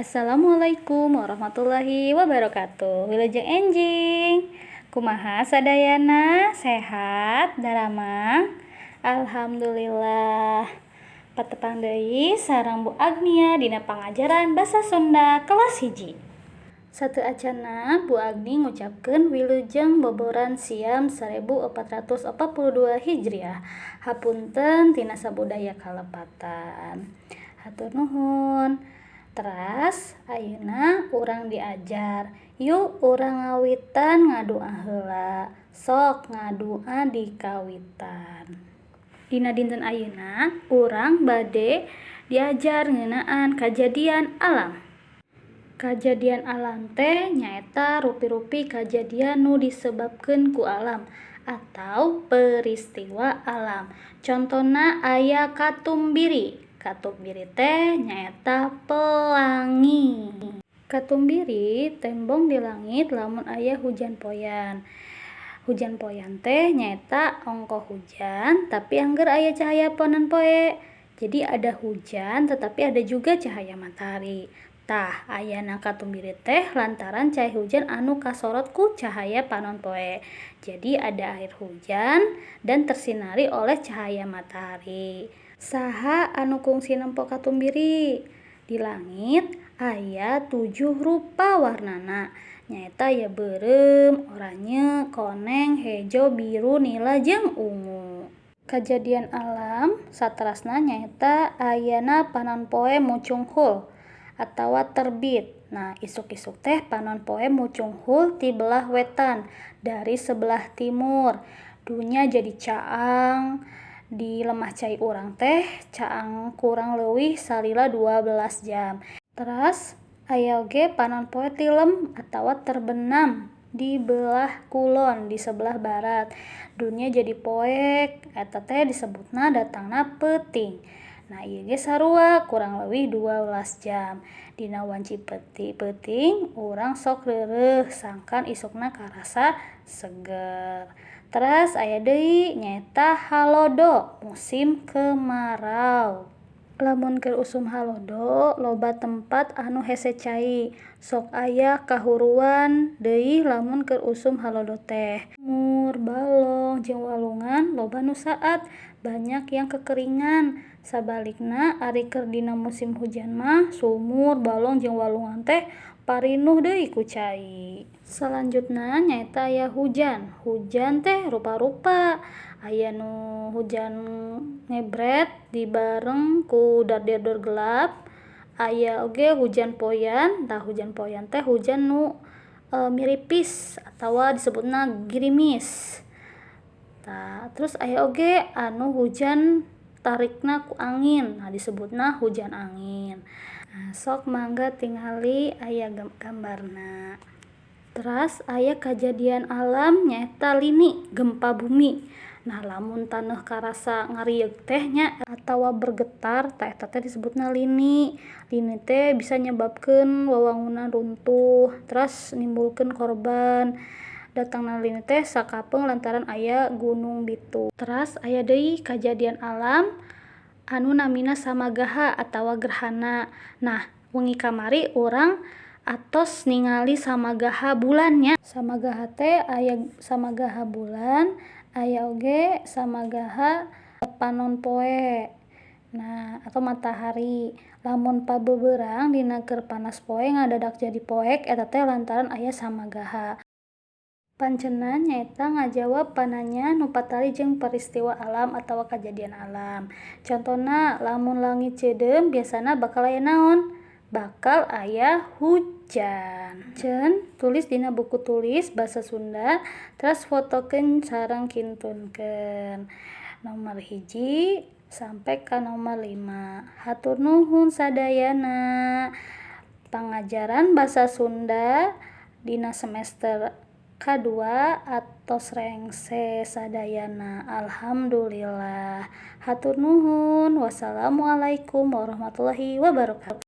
Assalamualaikum warahmatullahi wabarakatuh. Wilujeng enjing. Kumaha sadayana? Sehat? Daramang? Alhamdulillah. Patepang deui sareng Bu Agnia dina pangajaran basa Sunda kelas 1. Sateacana Bu Agni ngucapkeun wilujeng boboran siam 1442 Hijriah. Hapunten tina sabudaya kalepatan. Hatur nuhun. Teras ayeuna urang diajar. Yuk urang ngawitan ngadua heula. Sok ngadua di kawitan. Dina dinten ayeuna urang bade diajar ngeunaan kajadian alam. Kajadian alam teh nyaeta rupi-rupi kajadian nu disebabkeun ku alam atau peristiwa alam. Contona aya katumbiri. Katumbiri teh nyaeta pelangi. Katumbiri tembong di langit lamun aya hujan poyan. Hujan poyan teh nyaeta ongko hujan tapi angger aya cahaya ponan poe. Jadi ada hujan tetapi ada juga cahaya matahari. Tah ayana katumbiri teh lantaran cahaya hujan anu kasorot ku cahaya panon poe. Jadi ada air hujan dan tersinari oleh cahaya matahari. Saha anu kungsi nempo katumbiri? Di langit aya 7 rupa warnana. Nyaeta aya beureum, oranye, koneng, hejo, biru, nila, jeung ungu. Kajadian alam saterasna nyaeta ayana panon poe mucung hul atawa terbit. Nah, isuk-isuk teh panon poe mucung hul ti belah wetan dari sebelah timur. Dunya jadi caang. Di lemah cai urang teh caang kurang leuwih salila 12 jam. Teras aya oge panon poe tilem atawa terbenam di belah kulon di sebelah barat. Dunya jadi poek eta teh disebutna datangna peuting. Nah, ieu ge sarua kurang leuwih 12 jam. Dina wanci peuting urang sok reureuh sangkan isukna karasa seger. Teras aya deui nyaeta halodo, musim kemarau. Lamun keur usum halodo loba tempat anu hese cai. Sok aya kahuruan deui lamun keur usum halodo teh. Sumur, balong, jeung walungan loba nu saat, banyak yang kekeringan. Sabalikna ari keur dina musim hujan mah sumur, balong, jeung walungan teh parinuh deui ku cai. Selanjutna nyaeta aya hujan. Hujan teh rupa-rupa. Aya nu hujan ngebret dibareng ku darder gelap. Aya oge hujan poyan. Tah hujan poyan teh hujan nu miripis atawa disebutna girimis. Tah terus aya oge anu hujan tarikna ku angin. Nah, disebutna hujan angin. Nah, sok mangga tingali aya gambarna. Teras aya kajadian alam nyaeta lini, gempa bumi. Nah, lamun taneuh karasa ngarieg teh nya atawa bergetar tah eta teh disebutna lini. Lini teh bisa nyebabkeun wewangunan runtuh, teras nimbulkeun korban. Datangna lini teh sakapeung lantaran aya gunung bitung. Teras aya deui kajadian alam anu namina samagaha atawa gerhana. Nah, wengi kamari urang atos ningali samagaha bulannya. Samagaha teh aya samagaha bulan, aya oge samagaha panon poe. Nah, atau matahari. Lamun pabebeurang dina keur panas poe ngadadak jadi poek eta teh lantaran aya samagaha. Pancena nyaeta ngajawab pananya nu patali jeung peristiwa alam atawa kajadian alam. Contona lamun langit ceudem biasana bakal aya naon? Bakal aya hujan. Ceun tulis dina buku tulis basa Sunda, teras fotokeun sareng kintunkeun. Nomor 1 sampai ka nomor 5. Hatur nuhun sadayana. Pangajaran basa Sunda dina semester kedua atos rengse sadayana. Alhamdulillah. Hatur nuhun. Wassalamualaikum warahmatullahi wabarakatuh.